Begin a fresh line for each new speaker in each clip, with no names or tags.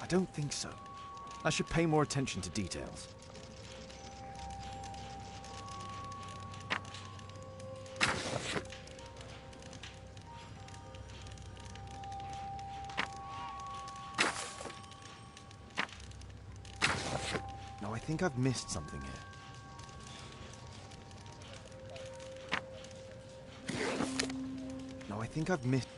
I don't think so. I should pay more attention to details. No, I think I've missed something here. No, I think I've missed...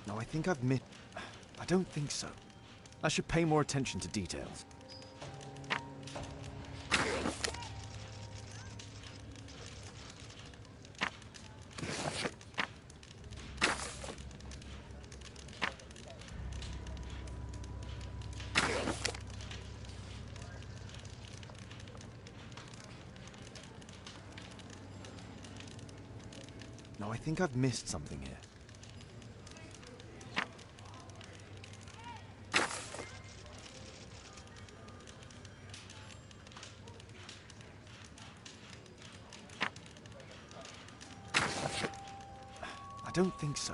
No, I think I've missed... I don't think so. I should pay more attention to details. No, I think I've missed something here. I don't think so.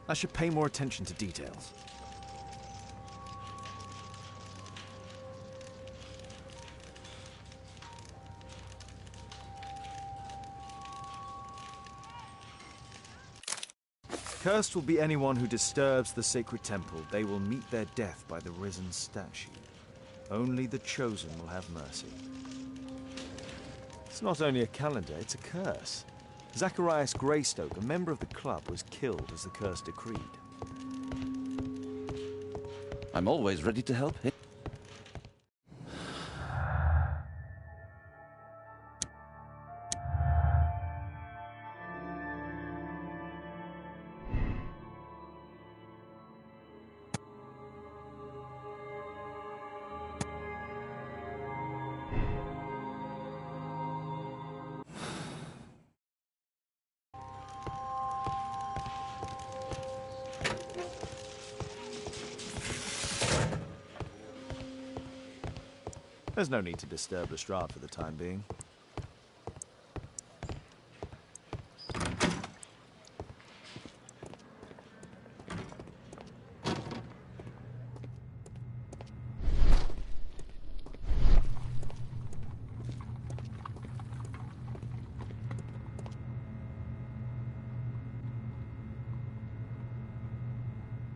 I should pay more attention to details. Cursed will be anyone who disturbs the sacred temple. They will meet their death by the risen statue. Only the chosen will have mercy. It's not only a calendar, it's a curse. Zacharias Greystoke, a member of the club, was killed as the curse decreed.
I'm always ready to help.
There's no need to disturb Lestrade for the time being.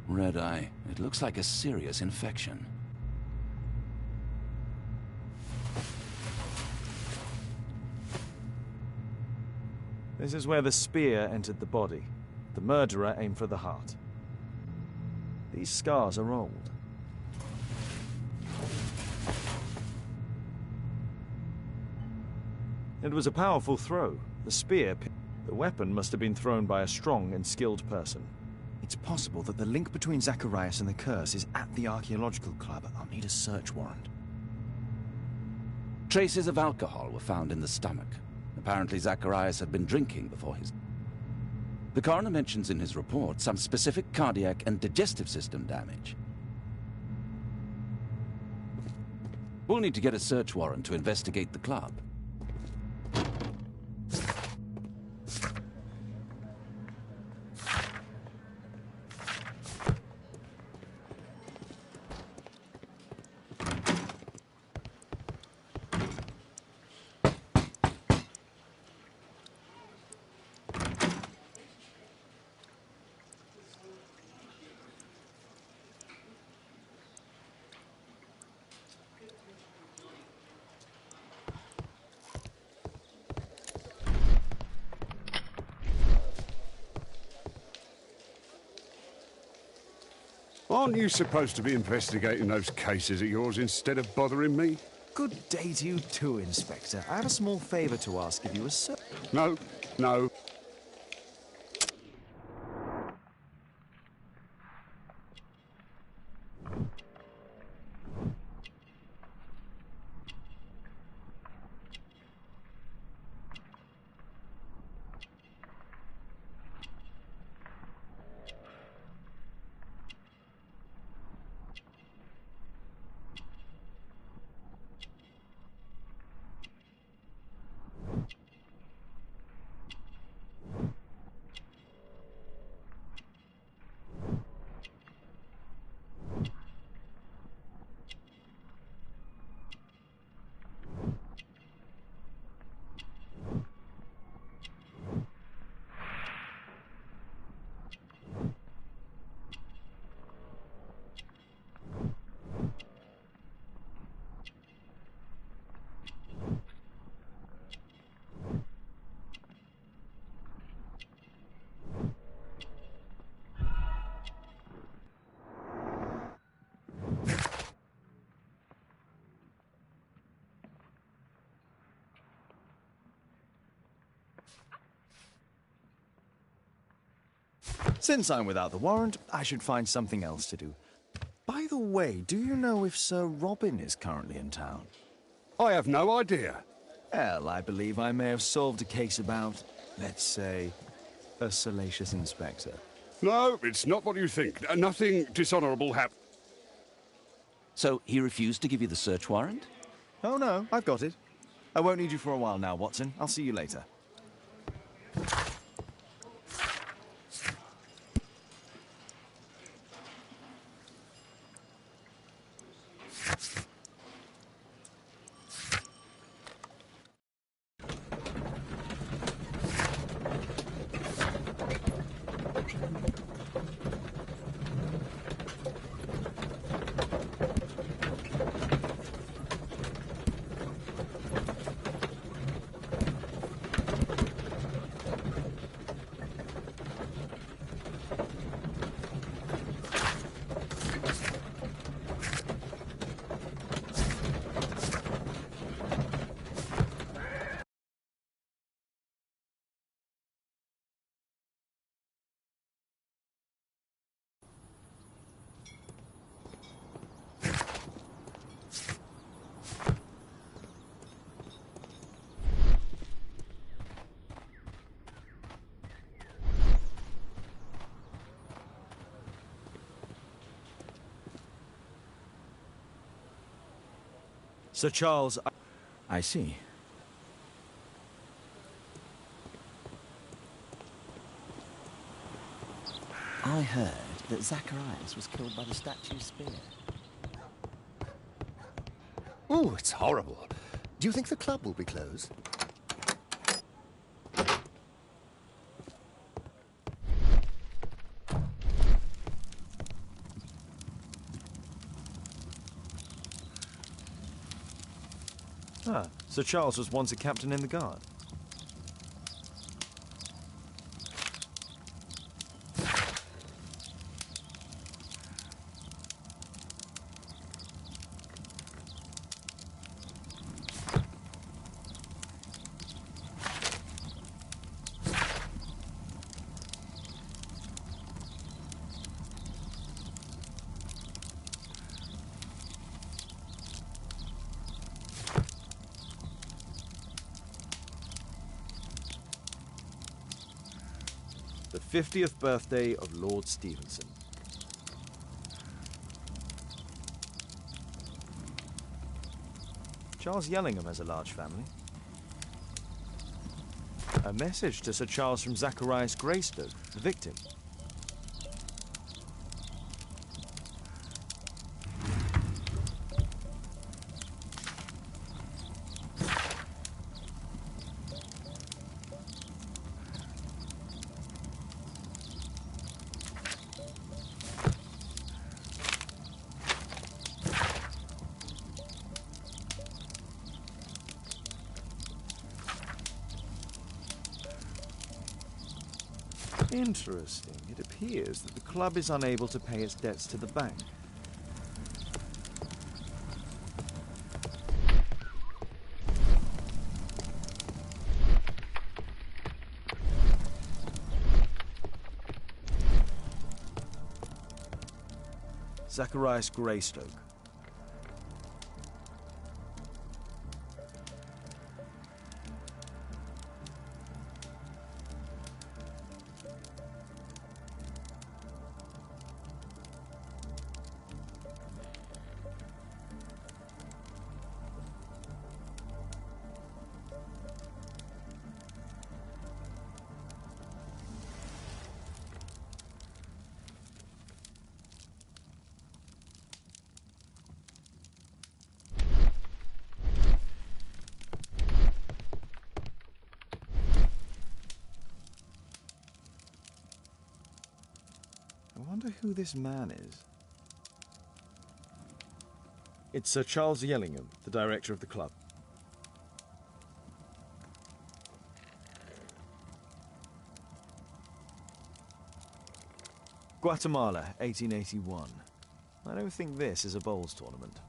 Red eye. It looks like a serious infection.
This is where the spear entered the body. The murderer aimed for the heart. These scars are old. It was a powerful throw. The weapon must have been thrown by a strong and skilled person. It's possible that the link between Zacharias and the curse is at the archaeological club. I'll need a search warrant.
Traces of alcohol were found in the stomach. Apparently Zacharias had been drinking before his... The coroner mentions in his report some specific cardiac and digestive system damage. We'll need to get a search warrant to investigate the club.
Aren't you supposed to be investigating those cases of yours instead of bothering me?
Good day to you too, Inspector. I have a small favor to ask of you, sir.
No, no.
Since I'm without the warrant, I should find something else to do. By the way, do you know if Sir Robin is currently in town?
I have no idea.
Well, I believe I may have solved a case about, let's say, a salacious inspector.
No, it's not what you think. Nothing dishonourable happened.
So he refused to give you the search warrant?
Oh no, I've got it. I won't need you for a while now, Watson. I'll see you later. Sir Charles, I see.
I heard that Zacharias was killed by the statue's spear.
Oh, it's horrible. Do you think the club will be closed?
Ah, Sir Charles was once a captain in the guard. The 50th birthday of Lord Stevenson. Charles Yellingham has a large family. A message to Sir Charles from Zacharias Greystoke, the victim. Interesting. It appears appears that the club is unable to pay its debts to the bank. Zacharias Greystoke. I wonder who this man is. It's Sir Charles Yellingham, the director of the club. Guatemala, 1881. I don't think this is a bowls tournament.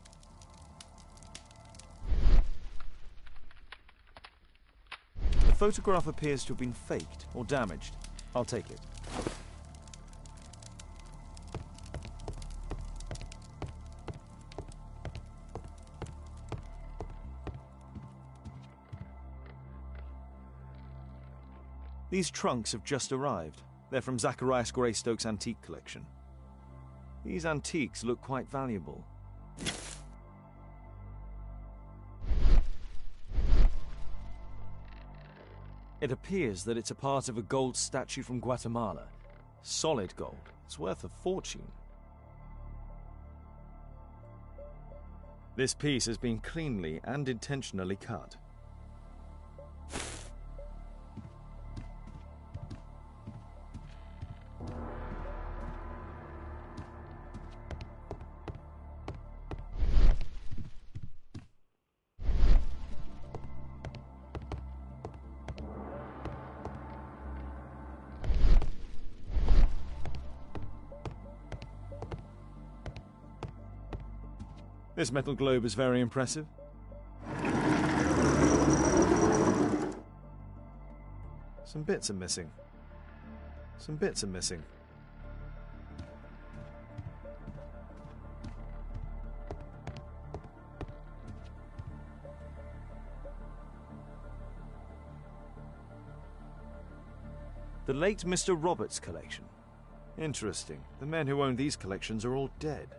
The photograph appears to have been faked or damaged. I'll take it. These trunks have just arrived. They're from Zacharias Greystoke's antique collection. These antiques look quite valuable. It appears that it's a part of a gold statue from Guatemala. Solid gold. It's worth a fortune. This piece has been cleanly and intentionally cut. This metal globe is very impressive. Some bits are missing. Some bits are missing. The late Mr. Roberts' collection. Interesting. The men who own these collections are all dead.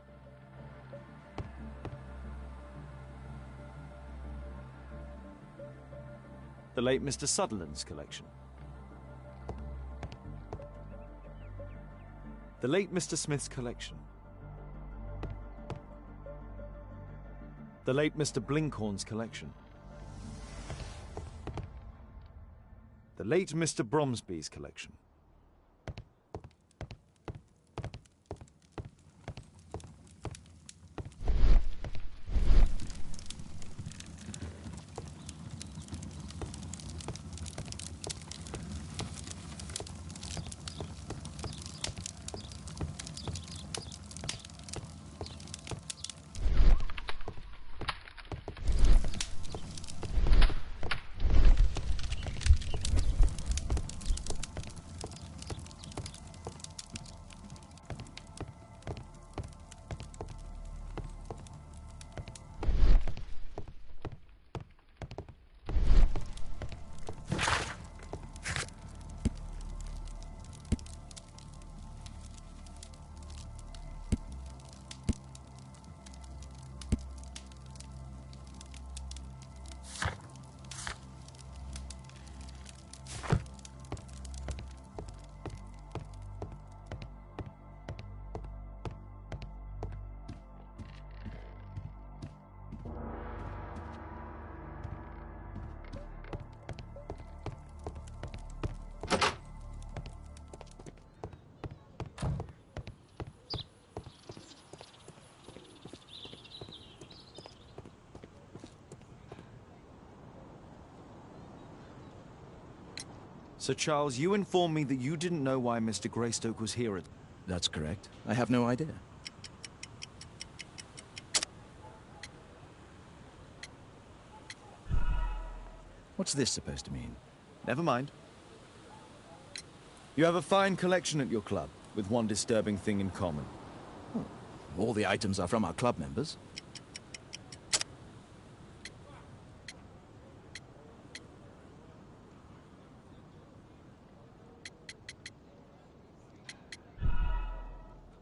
The late Mr. Sutherland's collection. The late Mr. Smith's collection. The late Mr. Blinkhorn's collection. The late Mr. Bromsby's collection. Sir Charles, you informed me that you didn't know why Mr. Greystoke was here at...
That's correct. I have no idea. What's this supposed to mean?
Never mind. You have a fine collection at your club, with one disturbing thing in common.
All the items are from our club members.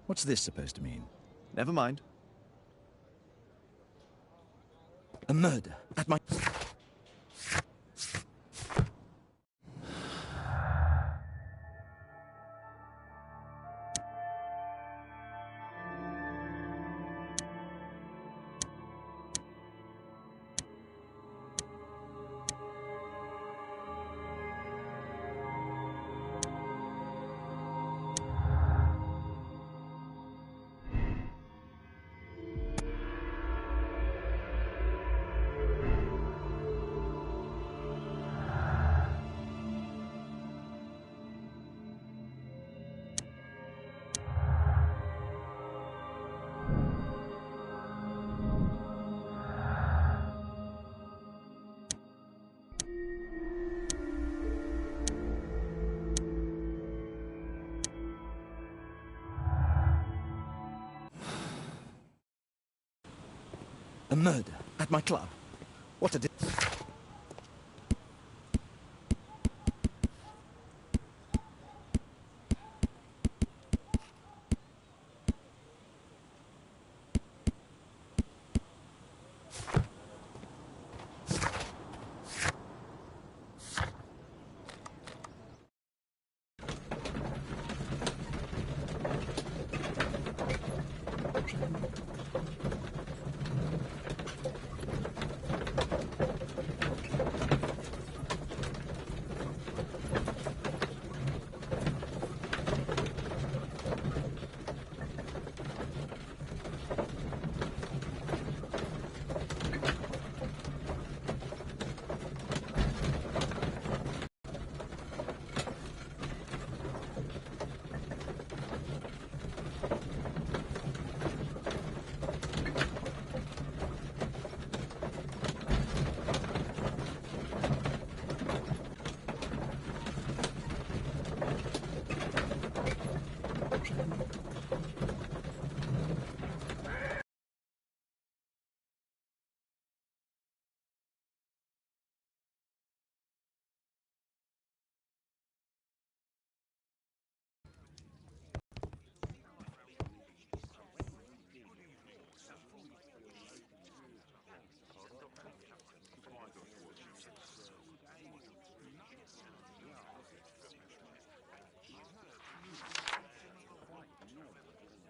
What's this supposed to mean?
Never mind.
A murder at my... A murder at my club. What a...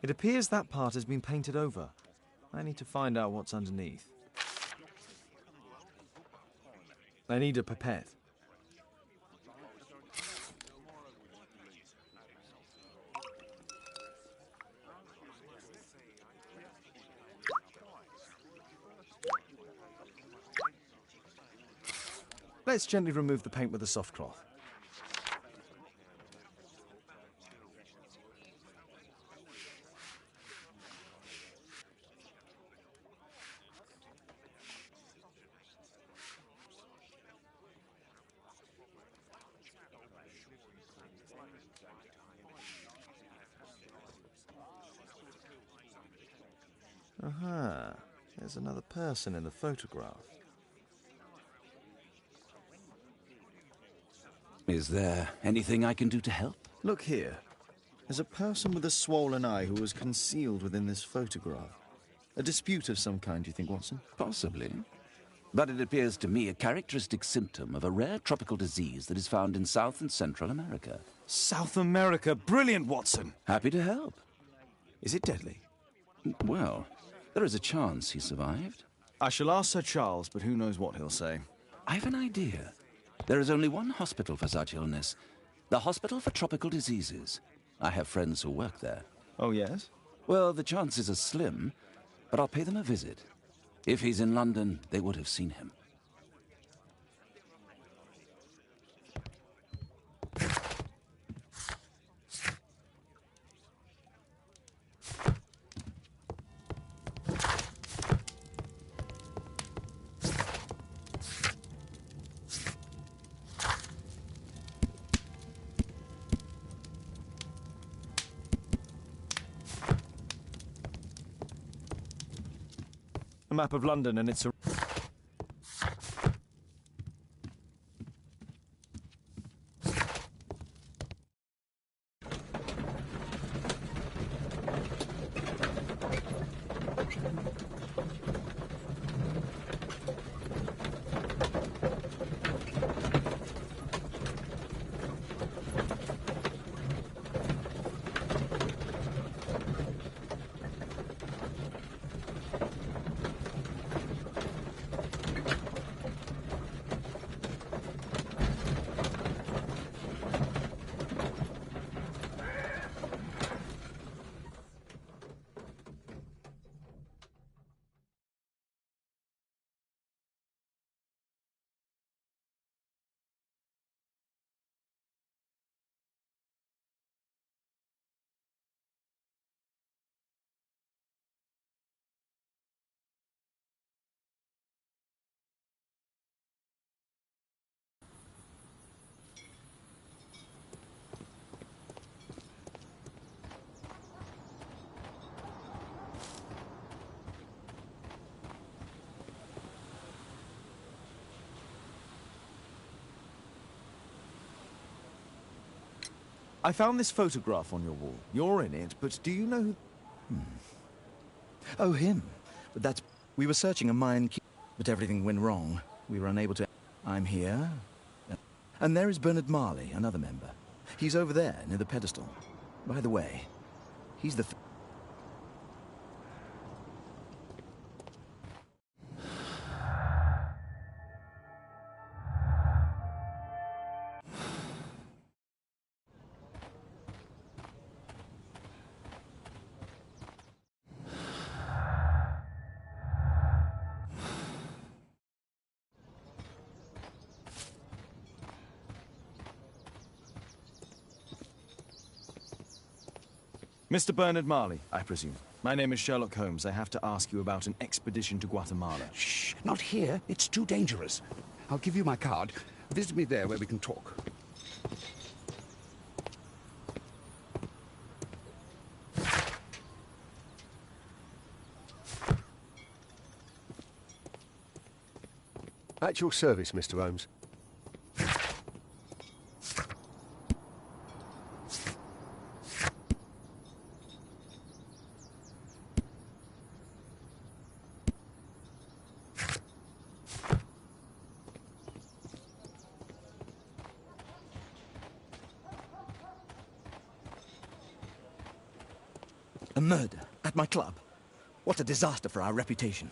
It appears that part has been painted over. I need to find out what's underneath. I need a pipette. Let's gently remove the paint with a soft cloth. Aha, there's another person in the photograph.
Is there anything I can do to help?
Look here. There's a person with a swollen eye who was concealed within this photograph. A dispute of some kind, do you think, Watson?
Possibly. But it appears to me a characteristic symptom of a rare tropical disease that is found in South and Central America.
South America! Brilliant, Watson!
Happy to help.
Is it deadly?
Well, there is a chance he survived.
I shall ask Sir Charles, but who knows what he'll say.
I have an idea. There is only one hospital for such illness. The Hospital for Tropical Diseases. I have friends who work there.
Oh, yes?
Well, the chances are slim, but I'll pay them a visit. If he's in London, they would have seen him.
A map of London and its... I found this photograph on your wall. You're in it, but do you know who...
Oh, him. But that's... We were searching a mine, but everything went wrong. We were unable to... I'm here. And there is Bernard Marley, another member. He's over there, near the pedestal. By the way, he's the...
Mr. Bernard Marley, I presume. My name is Sherlock Holmes. I have to ask you about an expedition to Guatemala.
Shh, not here. It's too dangerous. I'll give you my card. Visit me there where we can talk. At your service, Mr. Holmes.
A murder at my club. What a disaster for our reputation.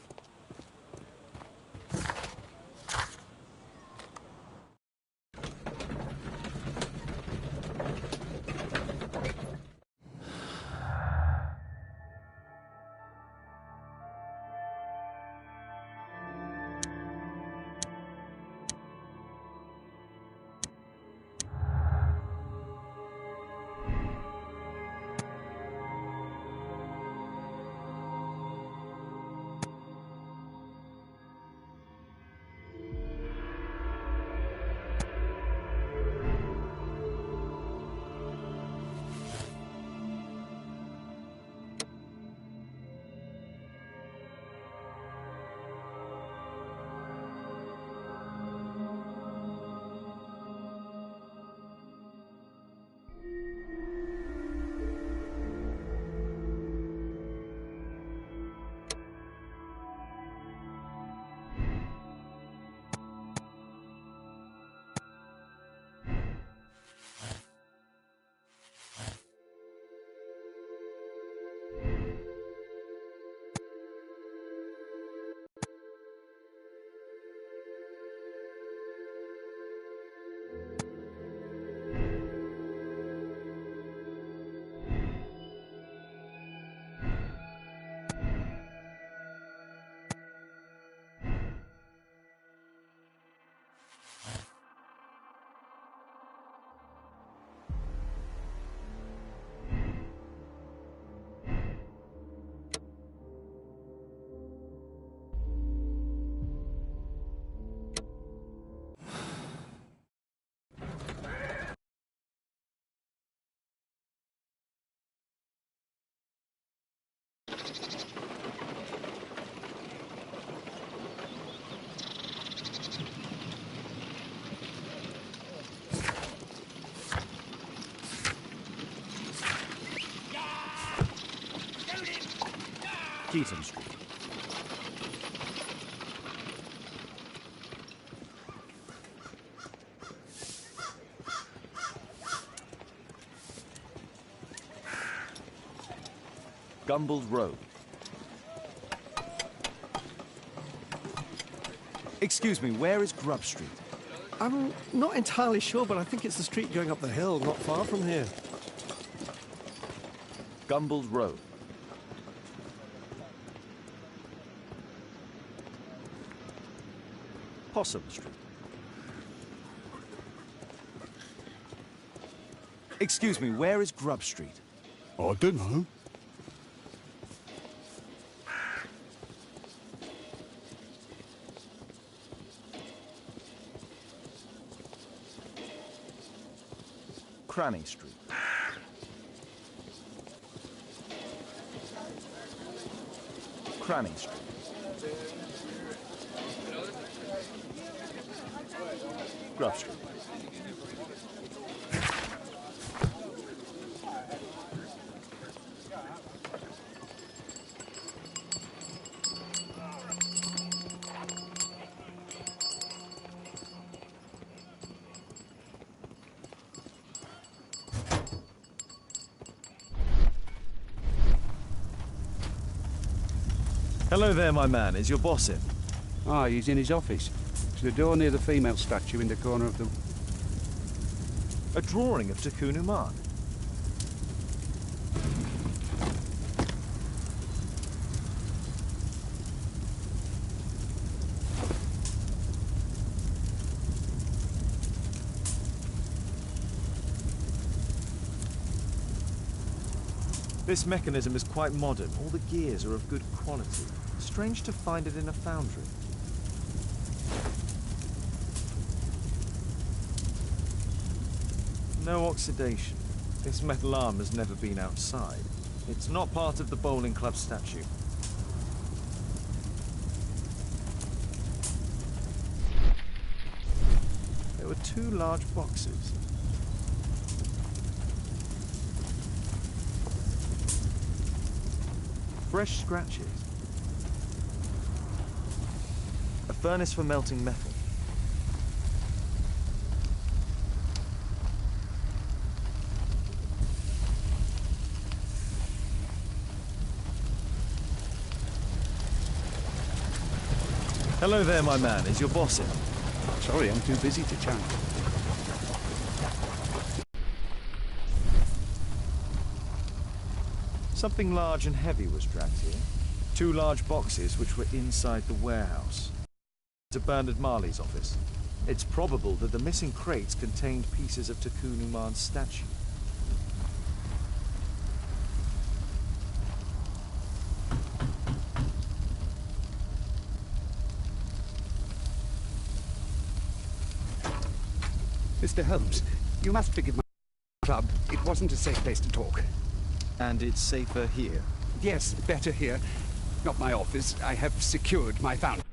Keaton Street. Gumballs Road. Excuse me, where is Grub Street?
I'm not entirely sure, but I think it's the street going up the hill, not far from here.
Gumballs Road. Possum Street. Excuse me, where is Grub Street?
I don't know.
Cranny Street. Cranny Street. Grub Street. Hello there, my man. Is your boss in?
Ah, he's in his office. It's the door near the female statue in the corner of the...
A drawing of Tikkun Uman. This mechanism is quite modern. All the gears are of good quality. Strange to find it in a foundry. No oxidation. This metal arm has never been outside. It's not part of the bowling club statue. There were 2 large boxes. Fresh scratches. A furnace for melting metal. Hello there, my man. Is your boss in?
Sorry, I'm too busy to chat.
Something large and heavy was dragged here. 2 large boxes which were inside the warehouse. To Bernard Marley's office. It's probable that the missing crates contained pieces of Tikkun Uman's statue.
Mr. Holmes, you must forgive my club. It wasn't a safe place to talk.
And it's safer here.
Yes, better here. Not my office. I have secured my foundry.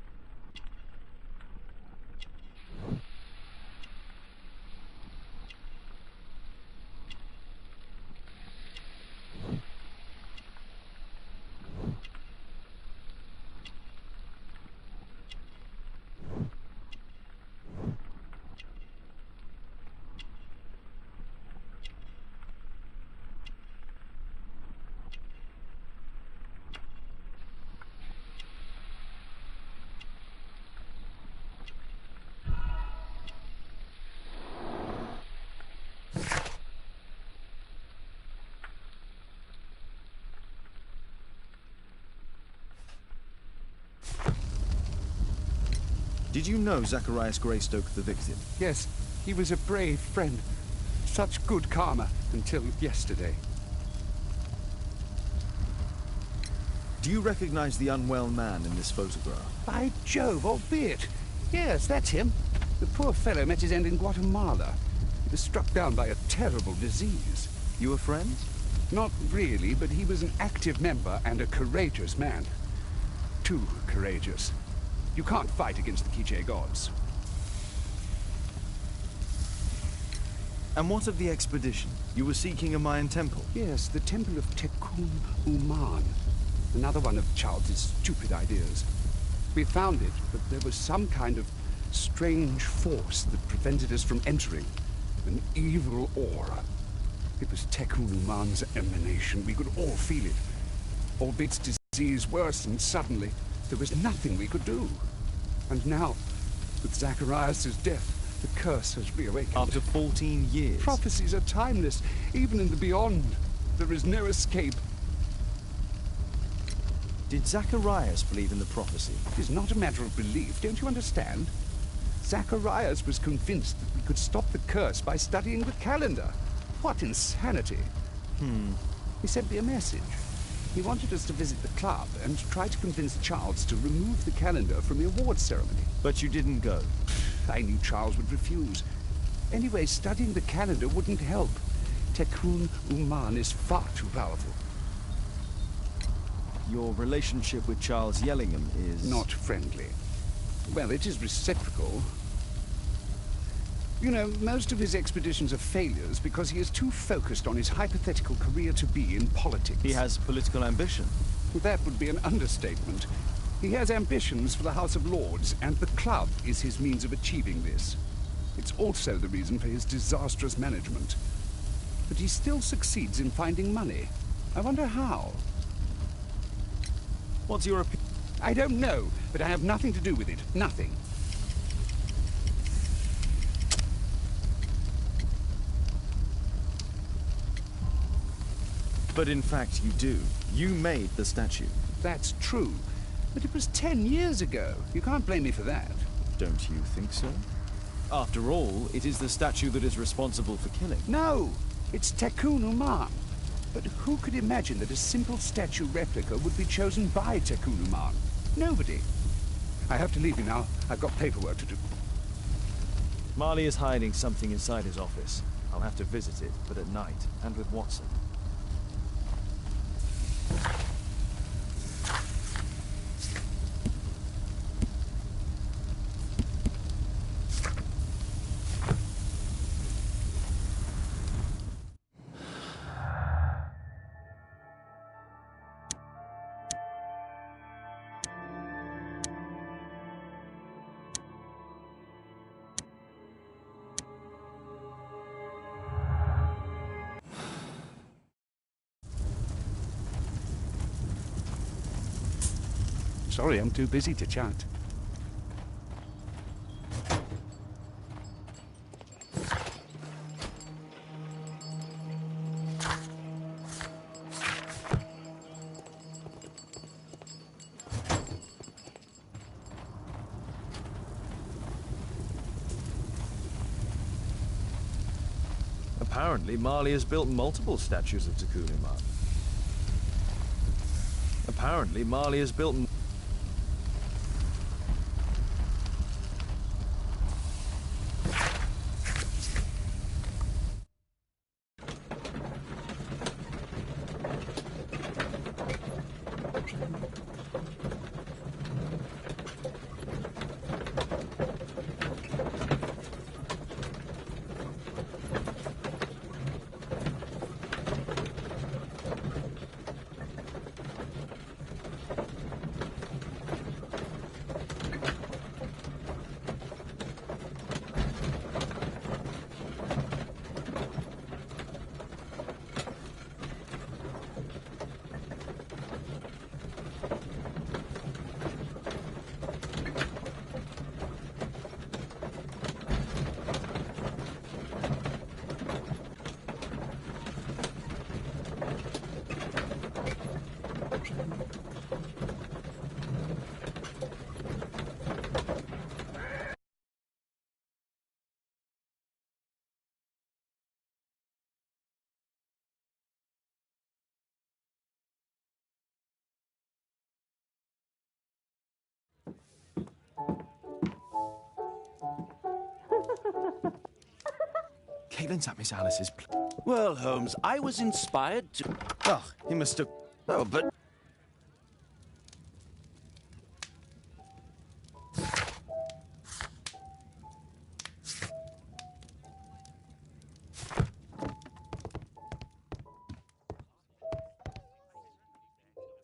Did you know Zacharias Greystoke, the victim?
Yes, he was a brave friend. Such good karma until yesterday.
Do you recognize the unwell man in this photograph?
By Jove, albeit. Yes, that's him. The poor fellow met his end in Guatemala. He was struck down by a terrible disease.
You were friends?
Not really, but he was an active member and a courageous man. Too courageous. You can't fight against the Quiche gods.
And what of the expedition? You were seeking a Mayan temple?
Yes, the temple of Tikkun Uman. Another one of Charles's stupid ideas. We found it, but there was some kind of strange force that prevented us from entering. An evil aura. It was Tekun Uman's emanation. We could all feel it. Albeit disease worsened suddenly. There was nothing we could do. And now, with Zacharias' death, the curse has reawakened.
After 14 years.
Prophecies are timeless, even in the beyond. There is no escape.
Did Zacharias believe in the prophecy?
It is not a matter of belief, don't you understand? Zacharias was convinced that we could stop the curse by studying the calendar. What insanity! He sent me a message. He wanted us to visit the club and try to convince Charles to remove the calendar from the awards ceremony.
But you didn't go.
I knew Charles would refuse. Anyway, studying the calendar wouldn't help. Tekun Uman is far too powerful.
Your relationship with Charles Yellingham is...
Not friendly. Well, it is reciprocal. You know, most of his expeditions are failures because he is too focused on his hypothetical career to be in politics.
He has political ambition.
That would be an understatement. He has ambitions for the House of Lords, and the club is his means of achieving this. It's also the reason for his disastrous management. But he still succeeds in finding money. I wonder how.
What's your opinion?
I don't know, but I have nothing to do with it. Nothing.
But in fact, you do. You made the statue.
That's true. But it was 10 years ago. You can't blame me for that.
Don't you think so? After all, it is the statue that is responsible for killing.
No! It's Tekun Uman. But who could imagine that a simple statue replica would be chosen by Tekun Uman? Nobody. I have to leave you now. I've got paperwork to do.
Marley is hiding something inside his office. I'll have to visit it, but at night, and with Watson.
Sorry, I'm too busy to chat.
Apparently, Marley has built multiple statues of Tekun Uman. Apparently, Marley has built... Caitlin's at Miss Alice's...
Well, Holmes, I was inspired to...
Oh, he must have...
Oh, but...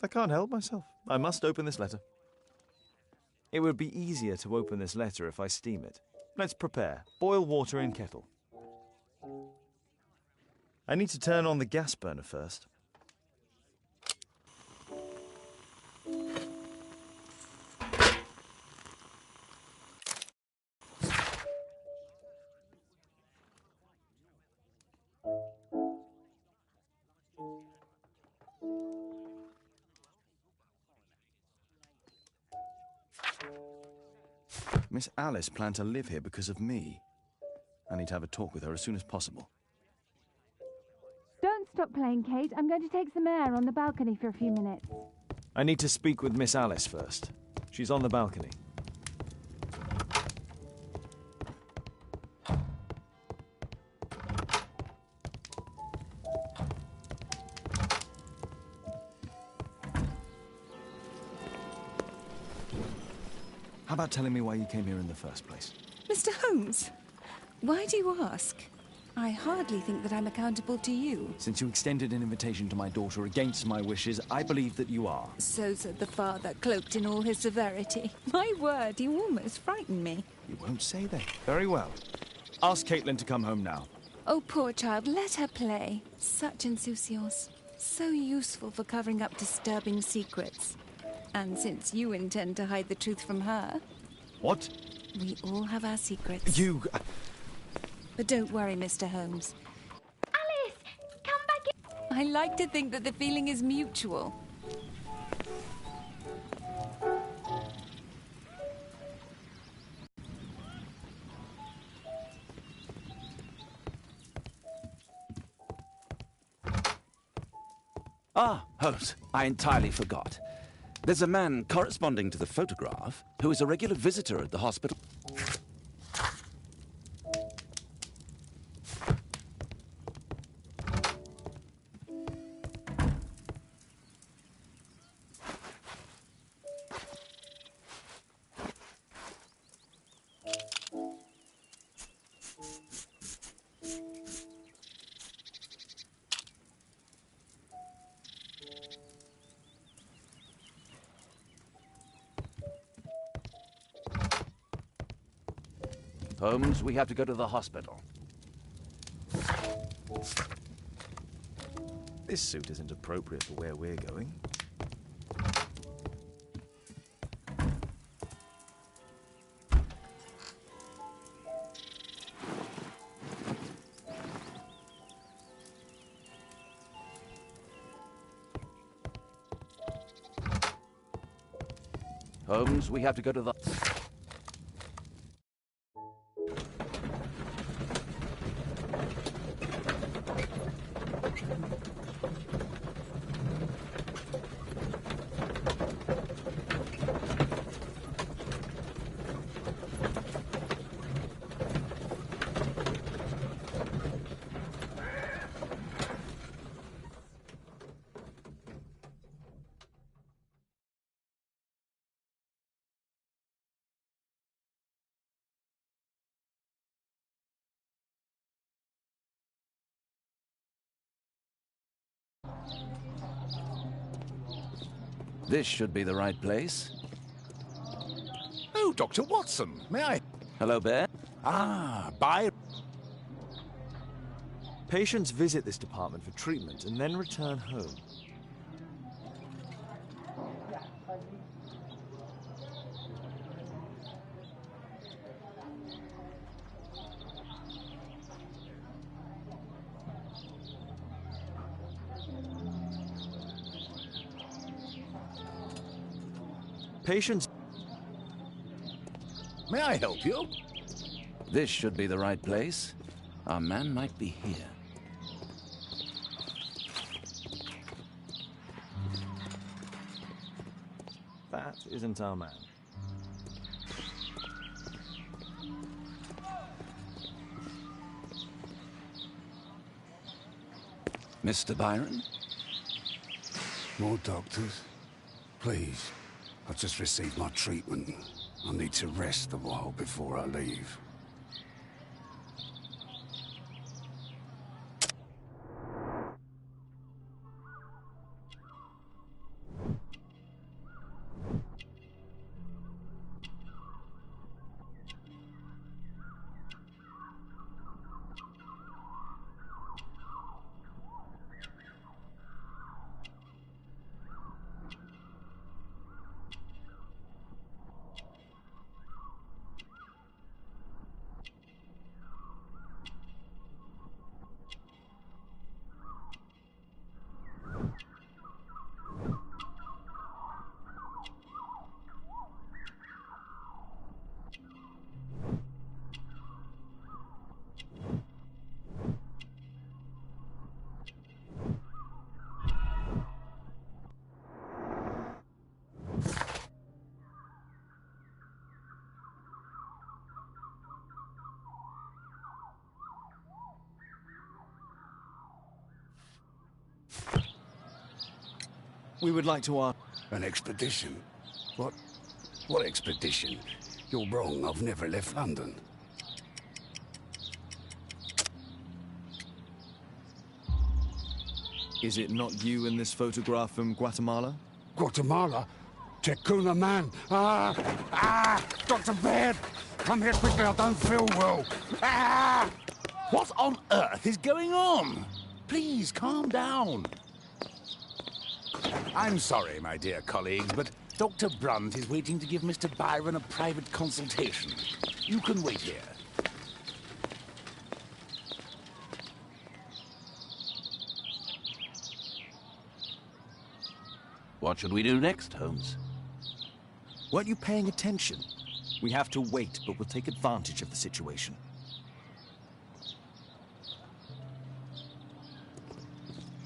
Like can't help myself. I must open this letter. It would be easier to open this letter if I steam it. Let's prepare. Boil water in kettle. I need to turn on the gas burner first. Miss Alice planned to live here because of me. I need to have a talk with her as soon as possible.
Don't stop playing, Kate. I'm going to take some air on the balcony for a few minutes.
I need to speak with Miss Alice first. She's on the balcony. How about telling me why you came here in the first place?
Mr. Holmes, why do you ask? I hardly think that I'm accountable to you.
Since you extended an invitation to my daughter against my wishes, I believe that you are.
So said the father, cloaked in all his severity. My word, you almost frightened me.
You won't say that. Very well. Ask Caitlin to come home now.
Oh, poor child, let her play. Such insouciance. So useful for covering up disturbing secrets. And since you intend to hide the truth from her...
What?
We all have our secrets.
You...
But don't worry, Mr. Holmes.
Alice! Come back in!
I like to think that the feeling is mutual.
Ah, Holmes, I entirely forgot. There's a man corresponding to the photograph who is a regular visitor at the hospital. Holmes, we have to go to the hospital.
This suit isn't appropriate for where we're going.
Holmes, we have to go to the... This should be the right place.
Oh, Dr. Watson, may I?
Hello, Bear.
Ah, bye.
Patients visit this department for treatment and then return home. Patients...
May I help you?
This should be the right place. Our man might be here.
That isn't our man.
Mr. Byron?
More doctors? Please. I've just received my treatment. I need to rest a while before I leave.
We would like to ask...
An expedition? What expedition? You're wrong, I've never left London.
Is it not you in this photograph from Guatemala?
Guatemala? Tecuna man! Dr. Baird! Come here quickly, I don't feel well!
What on earth is going on? Please, calm down. I'm sorry, my dear colleagues, but Dr. Brunt is waiting to give Mr. Byron a private consultation. You can wait here.
What should we do next, Holmes?
Weren't you paying attention? We have to wait, but we'll take advantage of the situation.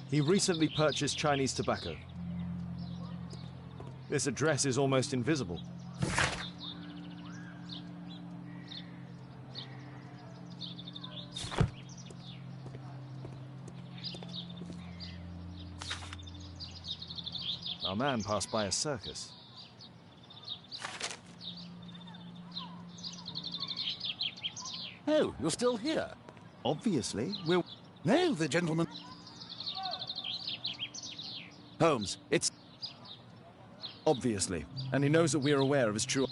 He recently purchased Chinese tobacco. This address is almost invisible. Our man passed by a circus.
Oh, you're still here?
Obviously, we're...
No, the gentleman...
Holmes, it's...
Obviously. And he knows that we're aware of his true...